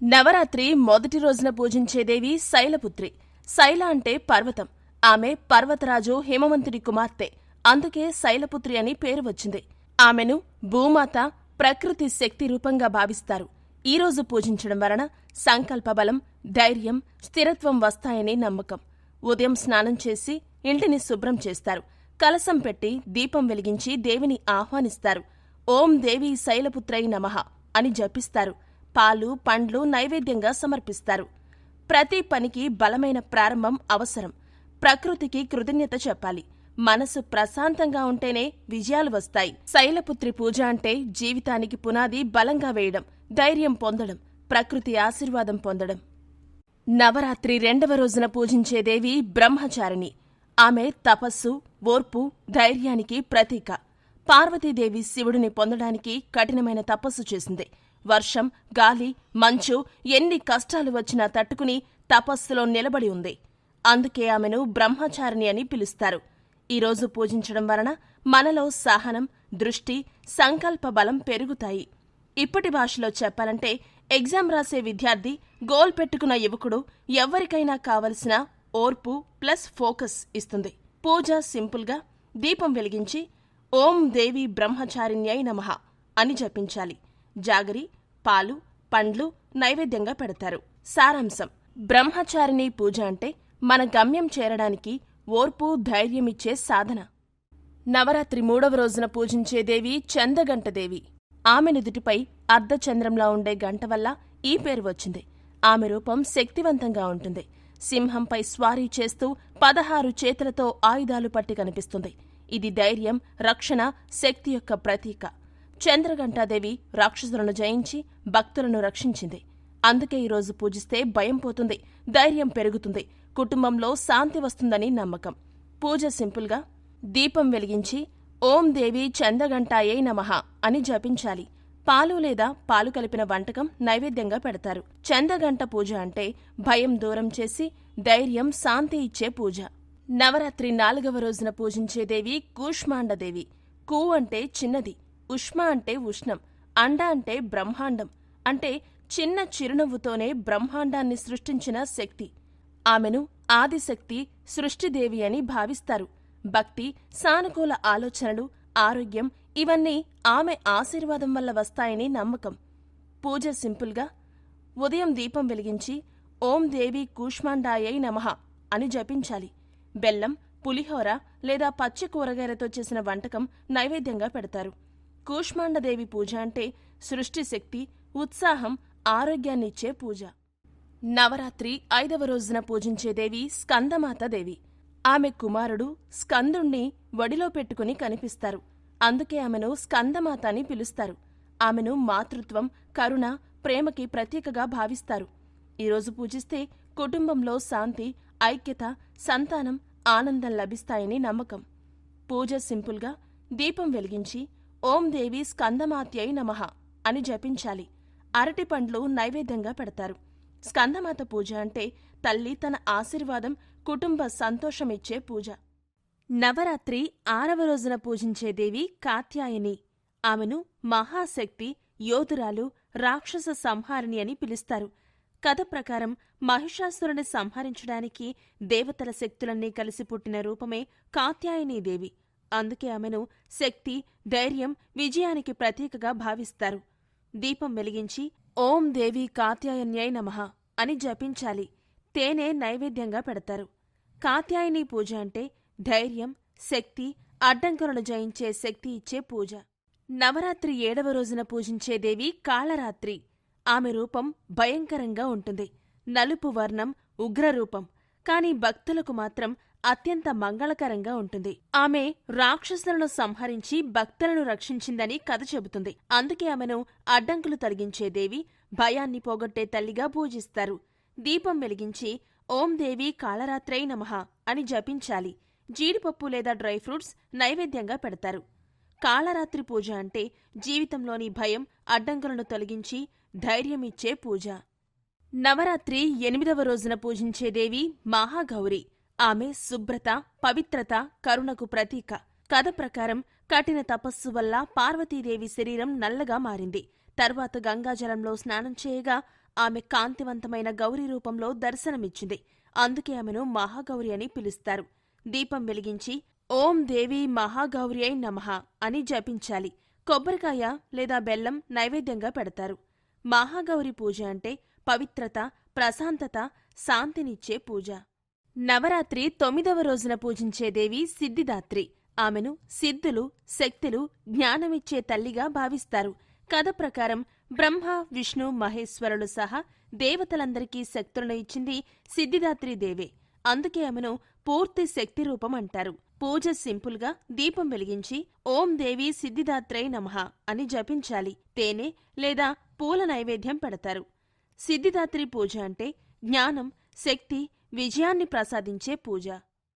నవరాత్రి మొదటి రోజున పూజించేదేవి శైలపుత్రి. శైల అంటే పర్వతం. ఆమె పర్వతరాజు హిమవంతుడి కుమార్తె. అందుకే శైలపుత్రి అని పేరు వచ్చింది. ఆమెను భూమాత, ప్రకృతి శక్తి రూపంగా భావిస్తారు. ఈరోజు పూజించడం వలన సంకల్పబలం, ధైర్యం, స్థిరత్వం వస్తాయని నమ్మకం. ఉదయం స్నానం చేసి ఇంటిని శుభ్రం చేస్తారు. కలశం పెట్టి దీపం వెలిగించి దేవిని ఆహ్వానిస్తారు. ఓం దేవీ శైలపుత్రై నమః అని జపిస్తారు. పాలు, పండ్లు నైవేద్యంగా సమర్పిస్తారు. ప్రతి పనికి బలమైన ప్రారంభం అవసరం. ప్రకృతికి కృతజ్ఞత చెప్పాలి. మనసు ప్రశాంతంగా ఉంటేనే విజయాలు వస్తాయి. శైలపుత్రి పూజ అంటే జీవితానికి పునాది బలంగా వేయడం, ధైర్యం పొందడం, ప్రకృతి ఆశీర్వాదం పొందడం. నవరాత్రి రెండవ రోజున పూజించేదేవి బ్రహ్మచారిణి. ఆమె తపస్సు, ఓర్పు, ధైర్యానికి ప్రతీక. పార్వతీదేవి శివుడిని పొందడానికి కఠినమైన తపస్సు చేసింది. వర్షం, గాలి, మంచు ఎన్ని కష్టాలు వచ్చినా తట్టుకుని తపస్సులో నిలబడి ఉంది. అందుకే ఆమెను బ్రహ్మచారిణి అని పిలుస్తారు. ఈరోజు పూజించడం వలన మనలో సహనం, దృష్టి, సంకల్ప బలం పెరుగుతాయి. ఇప్పటి భాషలో చెప్పాలంటే ఎగ్జామ్ రాసే విద్యార్థి, గోల్ పెట్టుకున్న యువకుడు ఎవరికైనా కావలసిన ఓర్పు ప్లస్ ఫోకస్ ఇస్తుంది. పూజ సింపుల్గా దీపం వెలిగించి ఓం దేవి బ్రహ్మచారిణ్యై నమః అని జపించాలి. జాగరి, పాలు, పండ్లు నైవేద్యంగా పెడతారు. సారాంశం: బ్రహ్మచారిణి పూజ అంటే మన గమ్యం చేరడానికి ఓర్పు, ధైర్యమిచ్చే సాధన. నవరాత్రి మూడవ రోజున పూజించేదేవి చందగంటదేవి. ఆమె నుదుటిపై అర్ధచంద్రంలా ఉండే గంట వల్ల ఈ పేరు వచ్చింది. ఆమె రూపం శక్తివంతంగా ఉంటుంది. సింహంపై స్వారీ చేస్తూ 16 చేతులతో ఆయుధాలు పట్టి కనిపిస్తుంది. ఇది ధైర్యం, రక్షణ, శక్తి యొక్క ప్రతీక. చంద్రఘంటాదేవి రాక్షసులను జయించి భక్తులను రక్షించింది. అందుకే ఈరోజు పూజిస్తే భయం పోతుంది, ధైర్యం పెరుగుతుంది, కుటుంబంలో శాంతి వస్తుందని నమ్మకం. పూజ సింపుల్గా దీపం వెలిగించి ఓం దేవి చంద్రఘంటాయై నమః అని జపించాలి. పాలు లేదా పాలు కలిపిన వంటకం నైవేద్యంగా పెడతారు. చంద్రఘంట పూజ అంటే భయం దూరం చేసి ధైర్యం, శాంతి ఇచ్చే పూజ. నవరాత్రి 4వ రోజున పూజించేదేవి కూష్మాండదేవి. కూ అంటే చిన్నది, ఉష్మ అంటే ఉష్ణం, అండ అంటే బ్రహ్మాండం. అంటే చిన్న చిరునవ్వుతోనే బ్రహ్మాండాన్ని సృష్టించిన శక్తి. ఆమెను ఆదిశక్తి, సృష్టిదేవి అని భావిస్తారు. భక్తి, సానుకూల ఆలోచనలు, ఆరోగ్యం ఇవన్నీ ఆమె ఆశీర్వాదం వల్ల వస్తాయని నమ్మకం. పూజ సింపుల్గా ఉదయం దీపం వెలిగించి ఓం దేవి కూష్మాండాయై నమః అని జపించాలి. బెల్లం, పులిహోర లేదా పచ్చి కూరగాయలతో చేసిన వంటకం నైవేద్యంగా పెడతారు. కూష్మాండదేవి పూజ అంటే సృష్టి శక్తి, ఉత్సాహం, ఆరోగ్యాన్నిచ్చే పూజ. నవరాత్రి 5వ రోజున పూజించేదేవి స్కందమాతదేవి. ఆమె కుమారుడు స్కందుణ్ణి వడిలో పెట్టుకుని కనిపిస్తారు. అందుకే ఆమెను స్కందమాత అని పిలుస్తారు. ఆమెను మాతృత్వం, కరుణ, ప్రేమకి ప్రతీకగా భావిస్తారు. ఈరోజు పూజిస్తే కుటుంబంలో శాంతి, ఐక్యత, సంతానం, ఆనందం లభిస్తాయని నమ్మకం. పూజ సింపుల్గా దీపం వెలిగించి ఓం దేవి స్కందమాత్యై నమః అని జపించాలి. అరటి పండ్లు నైవేద్యంగా పెడతారు. స్కందమాత పూజ అంటే తల్లి తన ఆశీర్వాదం, కుటుంబ సంతోషమిచ్చే పూజ. నవరాత్రి 6వ రోజున పూజించేదేవి కాత్యాయని. ఆమెను మహాశక్తి, యోధురాలు, రాక్షస సంహారిణి అని పిలుస్తారు. కథ ప్రకారం మహిషాసురుని సంహరించడానికి దేవతల శక్తులన్నీ కలిసి పుట్టిన రూపమే కాత్యాయనీదేవి. అందుకే ఆమెను శక్తి, ధైర్యం, విజయానికి ప్రతీకగా భావిస్తారు. దీపం వెలిగించి ఓం దేవి కాత్యాయన్యై నమః అని జపించాలి. తేనె నైవేద్యంగా పెడతారు. కాత్యాయని పూజ అంటే ధైర్యం, శక్తి, అడ్డంకులను జయించే శక్తి ఇచ్చే పూజ. నవరాత్రి 7వ రోజున పూజించేదేవి కాళరాత్రి. ఆమె రూపం భయంకరంగా ఉంటుంది. నలుపు వర్ణం, ఉగ్రరూపం. కాని భక్తులకు మాత్రం అత్యంత మంగళకరంగా ఉంటుంది. ఆమె రాక్షసులను సంహరించి భక్తులను రక్షించిందని కథ చెబుతుంది. అందుకే ఆమెను అడ్డంకులు తొలగించేదేవి, భయాన్ని పోగొట్టే తల్లిగా పూజిస్తారు. దీపం వెలిగించి ఓం దేవి కాళరాత్రై నమః అని జపించాలి. జీడిపప్పు లేదా డ్రై ఫ్రూట్స్ నైవేద్యంగా పెడతారు. కాళరాత్రి పూజ అంటే జీవితంలోని భయం, అడ్డంకులను తొలగించి ధైర్యమిచ్చే పూజ. నవరాత్రి 8వ రోజున పూజించేదేవి మహాగౌరి. ఆమె శుభ్రత, పవిత్రత, కరుణకు ప్రతీక. కథ ప్రకారం కఠిన తపస్సు వల్ల పార్వతీదేవి శరీరం నల్లగా మారింది. తర్వాత గంగాజలంలో స్నానం చేయగా ఆమె కాంతివంతమైన గౌరీ రూపంలో దర్శనమిచ్చింది. అందుకే ఆమెను మహాగౌరి అని పిలుస్తారు. దీపం వెలిగించి ఓం దేవీ మహాగౌర్యై నమః అని జపించాలి. కొబ్బరికాయ లేదా బెల్లం నైవేద్యంగా పెడతారు. మహాగౌరి పూజ అంటే పవిత్రత, ప్రశాంతత, శాంతినిచ్చే పూజ. నవరాత్రి 9వ రోజున పూజించే దేవి సిద్ధిదాత్రి. ఆమెను సిద్ధులు, శక్తులు, జ్ఞానమిచ్చే తల్లిగా భావిస్తారు. కథ ప్రకారం బ్రహ్మ, విష్ణు, మహేశ్వరులు సహా దేవతలందరికీ శక్తులను ఇచ్చింది సిద్ధిదాత్రి దేవే. అందుకే ఆమెను పూర్తి శక్తి రూపం అంటారు. పూజ సింపుల్గా దీపం వెలిగించి ఓం దేవి సిద్ధిదాత్రై నమః అని జపించాలి. తేనె లేదా పూల నైవేద్యం పెడతారు. సిద్ధిదాత్రి పూజ అంటే జ్ఞానం, శక్తి, విజయాన్ని ప్రసాదించే పూజ.